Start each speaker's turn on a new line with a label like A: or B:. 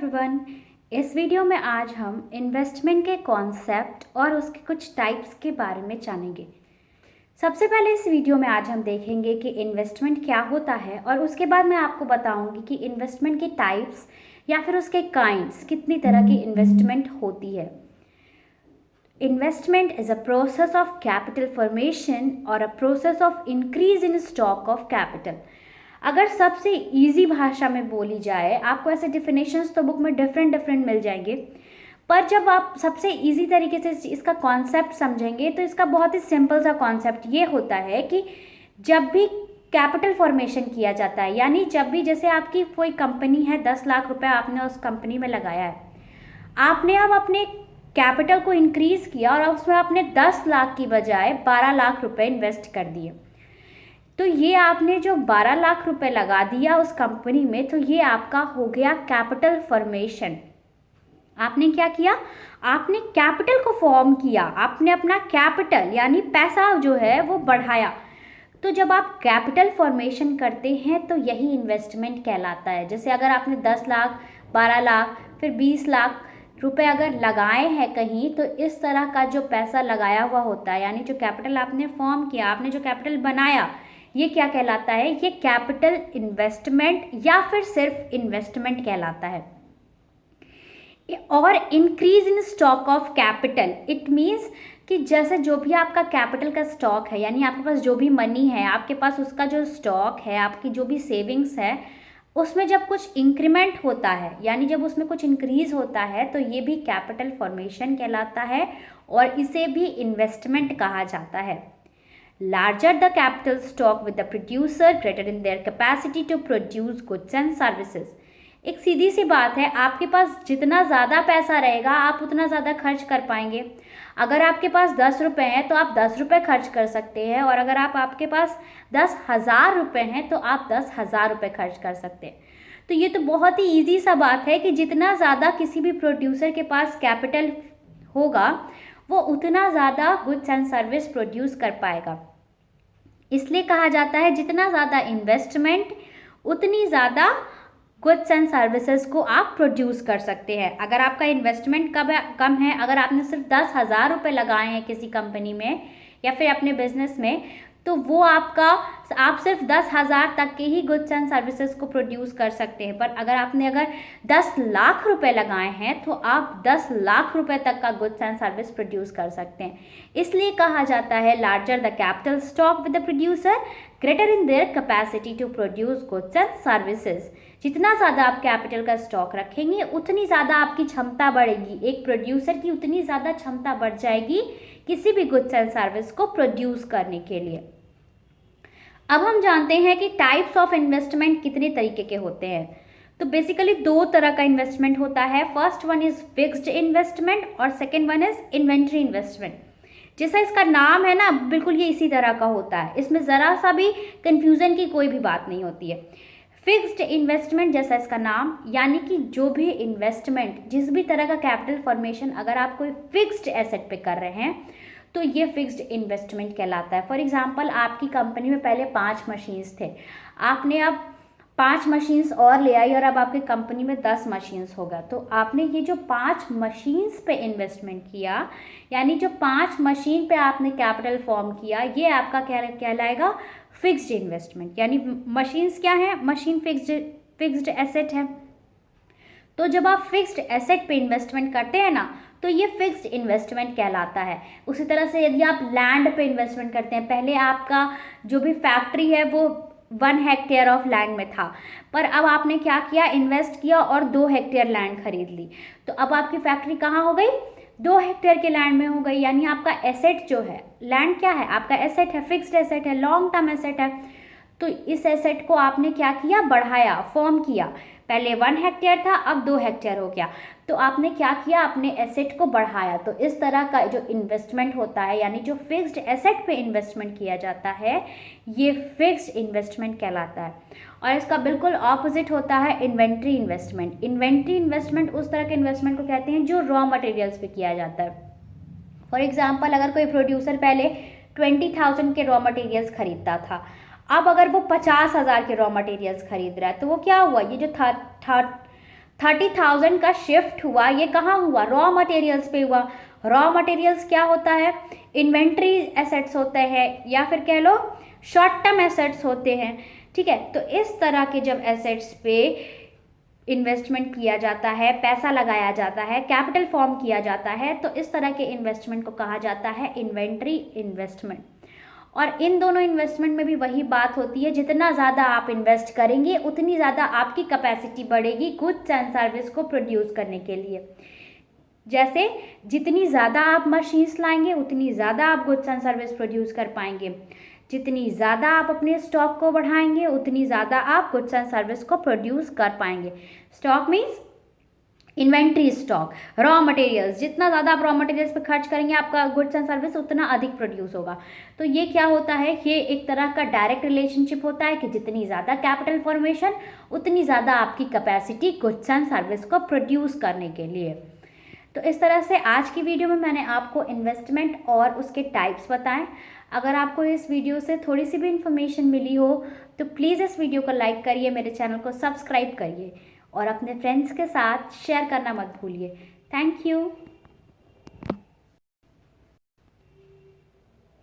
A: Everyone. इस video में आज हम इन्वेस्टमेंट के कॉन्सेप्ट और उसके कुछ टाइप्स के बारे में जानेंगे। सबसे पहले इस वीडियो में आज हम देखेंगे कि इन्वेस्टमेंट क्या होता है और उसके बाद मैं आपको बताऊंगी कि इन्वेस्टमेंट के टाइप्स या फिर उसके काइंड्स, कितनी तरह की इन्वेस्टमेंट होती है। Investment is a process of capital formation और a process of increase in stock of capital. अगर सबसे इजी भाषा में बोली जाए, आपको ऐसे डिफिनेशंस तो बुक में डिफरेंट मिल जाएंगे, पर जब आप सबसे इजी तरीके से इसका कॉन्सेप्ट समझेंगे तो इसका बहुत ही सिंपल सा कॉन्सेप्ट ये होता है कि जब भी कैपिटल फॉर्मेशन किया जाता है, यानी जब भी जैसे आपकी कोई कंपनी है, 10 लाख रुपए आपने उस कंपनी में लगाया है, आपने अब अपने कैपिटल को इंक्रीज किया और उसमें आपने 10 लाख की बजाय 12 लाख रुपए इन्वेस्ट कर दिए। तो ये आपने जो 12 लाख रुपए लगा दिया उस कंपनी में, तो ये आपका हो गया कैपिटल फॉर्मेशन। आपने क्या किया? आपने कैपिटल को फॉर्म किया, आपने अपना कैपिटल यानी पैसा जो है वो बढ़ाया। तो जब आप कैपिटल फॉर्मेशन करते हैं तो यही इन्वेस्टमेंट कहलाता है। जैसे अगर आपने 10 लाख, 12 लाख, फिर 20 लाख रुपए अगर लगाए हैं कहीं, तो इस तरह का जो पैसा लगाया हुआ होता है, यानी जो कैपिटल आपने फॉर्म किया, आपने जो कैपिटल बनाया, ये क्या कहलाता है? ये कैपिटल इन्वेस्टमेंट या फिर सिर्फ इन्वेस्टमेंट कहलाता है। और increase in stock of capital, it means कि जैसे जो भी आपका कैपिटल का स्टॉक है, यानी आपके पास जो भी मनी है, आपके पास उसका जो स्टॉक है, आपकी जो भी सेविंग्स है, उसमें जब कुछ इंक्रीमेंट होता है, यानी जब उसमें कुछ इंक्रीज होता है, तो ये भी कैपिटल फॉर्मेशन कहलाता है और इसे भी इन्वेस्टमेंट कहा जाता है। Larger the capital stock with the producer, greater in their capacity to produce goods and services. एक सीधी सी बात है, आपके पास जितना ज़्यादा पैसा रहेगा आप उतना ज़्यादा खर्च कर पाएंगे। अगर आपके पास 10 रुपये हैं तो आप 10 रुपये खर्च कर सकते हैं, और अगर आपके पास 10,000 रुपये हैं तो आप 10,000 रुपये खर्च कर सकते हैं। तो ये तो बहुत ही ईजी सा बात है कि जितना ज़्यादा किसी भी प्रोड्यूसर के पास कैपिटल होगा, वो उतना ज़्यादा गुड्स एंड सर्विस प्रोड्यूस कर पाएगा। इसलिए कहा जाता है जितना ज़्यादा इन्वेस्टमेंट उतनी ज़्यादा गुड्स एंड सर्विसेज को आप प्रोड्यूस कर सकते हैं। अगर आपका इन्वेस्टमेंट कम है, अगर आपने सिर्फ 10,000 रुपये लगाए हैं किसी कंपनी में या फिर अपने बिजनेस में, तो वो आप सिर्फ 10,000 तक के ही गुड्स एंड सर्विसेज को प्रोड्यूस कर सकते हैं। पर अगर 10 लाख रुपए लगाए हैं तो आप 10 लाख रुपए तक का गुड्स एंड सर्विस प्रोड्यूस कर सकते हैं। इसलिए कहा जाता है larger the capital stock with the producer, greater in their capacity to produce goods and services. जितना ज़्यादा आप कैपिटल का स्टॉक रखेंगे उतनी ज़्यादा आपकी क्षमता बढ़ेगी, एक प्रोड्यूसर की उतनी ज़्यादा क्षमता बढ़ जाएगी किसी भी गुड्स एंड सर्विस को प्रोड्यूस करने के लिए। अब हम जानते हैं कि टाइप्स ऑफ इन्वेस्टमेंट कितने तरीके के होते हैं। तो बेसिकली 2 तरह का इन्वेस्टमेंट होता है। First one is fixed investment और second one is inventory investment. जैसा इसका नाम है ना, बिल्कुल ये इसी तरह का होता है, इसमें ज़रा सा भी कन्फ्यूज़न की कोई भी बात नहीं होती है। फिक्स्ड इन्वेस्टमेंट जैसा इसका नाम, यानी कि जो भी इन्वेस्टमेंट, जिस भी तरह का कैपिटल फॉर्मेशन अगर आप कोई फिक्स्ड एसेट पे कर रहे हैं तो ये फिक्स्ड इन्वेस्टमेंट कहलाता है। फॉर एग्जांपल, आपकी कंपनी में पहले 5 मशीन्स थे, आपने अब 5 मशीन्स और ले आई और अब आपकी कंपनी में 10 मशीन्स होगा। तो आपने ये जो 5 मशीन्स पे इन्वेस्टमेंट किया, यानी जो 5 मशीन पे आपने कैपिटल फॉर्म किया, ये आपका कहलाएगा फिक्स्ड इन्वेस्टमेंट। यानी मशीन्स क्या है? मशीन फिक्स्ड एसेट है। तो जब आप फिक्स्ड एसेट पे इन्वेस्टमेंट करते हैं ना, तो ये फिक्स्ड इन्वेस्टमेंट कहलाता है। उसी तरह से यदि आप लैंड पे इन्वेस्टमेंट करते हैं, पहले आपका जो भी फैक्ट्री है वो 1 हेक्टेयर ऑफ लैंड में था, पर अब आपने क्या किया? इन्वेस्ट किया और 2 हेक्टेयर लैंड खरीद ली। तो अब आपकी फैक्ट्री कहाँ हो गई? 2 हेक्टेयर के लैंड में हो गई। यानी आपका एसेट जो है, लैंड क्या है? आपका एसेट है, फिक्स्ड एसेट है, लॉन्ग टर्म एसेट है। तो इस एसेट को आपने क्या किया? बढ़ाया, फॉर्म किया। पहले 1 हेक्टेयर था, अब 2 हेक्टेयर हो गया। तो आपने क्या किया? अपने एसेट को बढ़ाया। तो इस तरह का जो इन्वेस्टमेंट होता है, यानी जो फिक्स्ड एसेट पे इन्वेस्टमेंट किया जाता है, ये फिक्स्ड इन्वेस्टमेंट कहलाता है। और इसका बिल्कुल ऑपोजिट होता है इन्वेंट्री इन्वेस्टमेंट। इन्वेंट्री इन्वेस्टमेंट उस तरह के इन्वेस्टमेंट को कहते हैं जो रॉ मटेरियल्स पे किया जाता है। फॉर एग्जाम्पल, अगर कोई प्रोड्यूसर पहले 20,000 के रॉ मटेरियल्स खरीदता था, अब अगर वो 50,000 के रॉ मटेरियल्स खरीद रहा है, तो वो क्या हुआ? ये जो 30,000 का शिफ्ट हुआ, ये कहाँ हुआ? रॉ मटेरियल्स पे हुआ। रॉ मटेरियल्स क्या होता है? इन्वेंट्री एसेट्स होते हैं, या फिर कह लो शॉर्ट टर्म एसेट्स होते हैं, ठीक है। तो इस तरह के जब एसेट्स पे इन्वेस्टमेंट किया जाता है, पैसा लगाया जाता है, कैपिटल फॉर्म किया जाता है, तो इस तरह के इन्वेस्टमेंट को कहा जाता है इन्वेंट्री इन्वेस्टमेंट। और इन दोनों इन्वेस्टमेंट में भी वही बात होती है, जितना ज़्यादा आप इन्वेस्ट करेंगे उतनी ज़्यादा आपकी कैपेसिटी बढ़ेगी गुड्स एंड सर्विस को प्रोड्यूस करने के लिए। जैसे जितनी ज़्यादा आप मशीन्स लाएंगे उतनी ज़्यादा आप गुड्स एंड सर्विस प्रोड्यूस कर पाएंगे, जितनी ज़्यादा आप अपने स्टॉक को बढ़ाएंगे उतनी ज़्यादा आप गुड्स एंड सर्विस को प्रोड्यूस कर पाएंगे। Stock means inventory stock, raw materials, जितना ज़्यादा आप रॉ मटेरियल्स पे खर्च करेंगे आपका गुड्स एंड सर्विस उतना अधिक प्रोड्यूस होगा। तो ये क्या होता है, ये एक तरह का डायरेक्ट रिलेशनशिप होता है कि जितनी ज़्यादा कैपिटल फॉर्मेशन उतनी ज़्यादा आपकी कैपेसिटी गुड्स एंड सर्विस को प्रोड्यूस करने के लिए। तो इस तरह से आज की वीडियो में मैंने आपको इन्वेस्टमेंट और उसके टाइप्स बताएं। अगर आपको इस वीडियो से थोड़ी सी भी इन्फॉर्मेशन मिली हो तो प्लीज़ इस वीडियो को लाइक करिए, मेरे चैनल को सब्सक्राइब करिए और अपने फ्रेंड्स के साथ शेयर करना मत भूलिए। Thank you.